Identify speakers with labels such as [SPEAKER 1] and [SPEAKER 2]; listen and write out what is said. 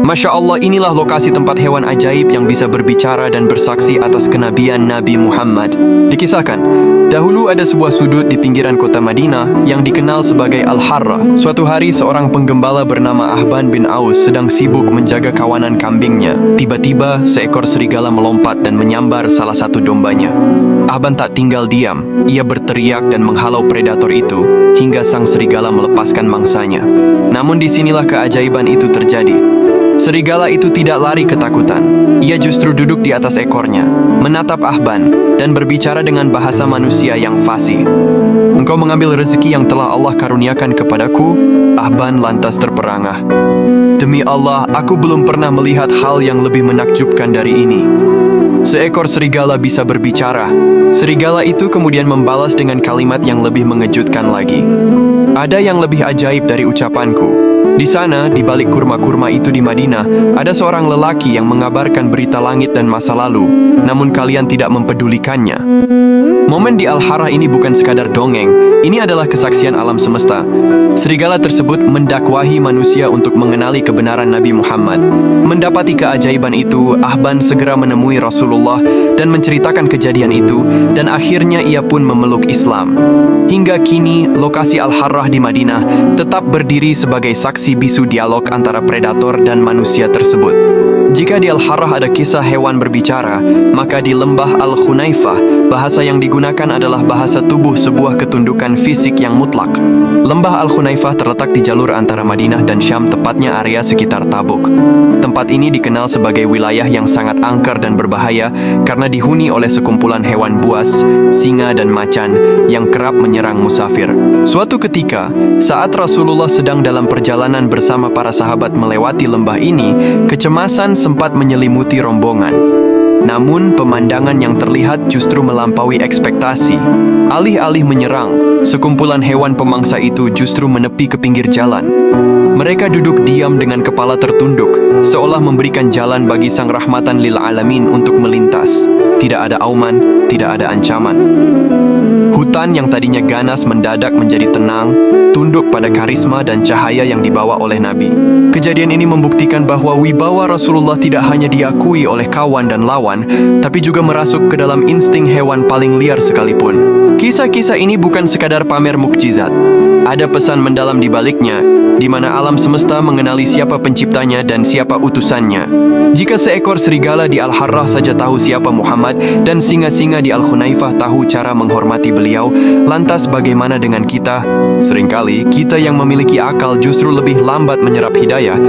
[SPEAKER 1] Masya Allah, inilah lokasi tempat hewan ajaib yang bisa berbicara dan bersaksi atas kenabian Nabi Muhammad. Dikisahkan, dahulu ada sebuah sudut di pinggiran kota Madinah yang dikenal sebagai Al-Harrah. Suatu hari seorang penggembala bernama Ahban bin Aus sedang sibuk menjaga kawanan kambingnya. Tiba-tiba seekor serigala melompat dan menyambar salah satu dombanya. Ahban tak tinggal diam. Ia berteriak dan menghalau predator itu hingga sang serigala melepaskan mangsanya. Namun disinilah keajaiban itu terjadi. Serigala itu tidak lari ketakutan. Ia justru duduk di atas ekornya, menatap Ahban, dan berbicara dengan bahasa manusia yang fasih. "Engkau mengambil rezeki yang telah Allah karuniakan kepadaku?" Ahban lantas terperangah. "Demi Allah, aku belum pernah melihat hal yang lebih menakjubkan dari ini." Seekor serigala bisa berbicara. Serigala itu kemudian membalas dengan kalimat yang lebih mengejutkan lagi. "Ada yang lebih ajaib dari ucapanku. Di sana, di balik kurma-kurma itu di Madinah, ada seorang lelaki yang mengabarkan berita langit dan masa lalu, namun kalian tidak mempedulikannya." Momen di Al-Harrah ini bukan sekadar dongeng, ini adalah kesaksian alam semesta. Serigala tersebut mendakwahi manusia untuk mengenali kebenaran Nabi Muhammad. Mendapati keajaiban itu, Ahban segera menemui Rasulullah dan menceritakan kejadian itu, dan akhirnya ia pun memeluk Islam. Hingga kini, lokasi Al-Harrah di Madinah tetap berdiri sebagai saksi bisu dialog antara predator dan manusia tersebut. Jika di Al-Harrah ada kisah hewan berbicara, maka di lembah Al-Khunaifah, bahasa yang digunakan adalah bahasa tubuh sebuah ketundukan fisik yang mutlak. Lembah Al-Khunaifah terletak di jalur antara Madinah dan Syam, tepatnya area sekitar Tabuk. Tempat ini dikenal sebagai wilayah yang sangat angker dan berbahaya karena dihuni oleh sekumpulan hewan buas, singa dan macan yang kerap menyerang musafir. Suatu ketika, saat Rasulullah sedang dalam perjalanan bersama para sahabat melewati lembah ini, kecemasan sempat menyelimuti rombongan. Namun, pemandangan yang terlihat justru melampaui ekspektasi. Alih-alih menyerang, sekumpulan hewan pemangsa itu justru menepi ke pinggir jalan. Mereka duduk diam dengan kepala tertunduk, seolah memberikan jalan bagi sang rahmatan lil alamin untuk melintas. Tidak ada auman, tidak ada ancaman. Hutan yang tadinya ganas mendadak menjadi tenang, tunduk pada karisma dan cahaya yang dibawa oleh Nabi. Kejadian ini membuktikan bahwa wibawa Rasulullah tidak hanya diakui oleh kawan dan lawan, tapi juga merasuk ke dalam insting hewan paling liar sekalipun. Kisah-kisah ini bukan sekadar pamer mukjizat. Ada pesan mendalam di baliknya, di mana alam semesta mengenali siapa penciptanya dan siapa utusannya. Jika seekor serigala di Al-Harrah saja tahu siapa Muhammad dan singa-singa di Al-Khunaifah tahu cara menghormati beliau, lantas bagaimana dengan kita? Seringkali kita yang memiliki akal justru lebih lambat menyerap hidayah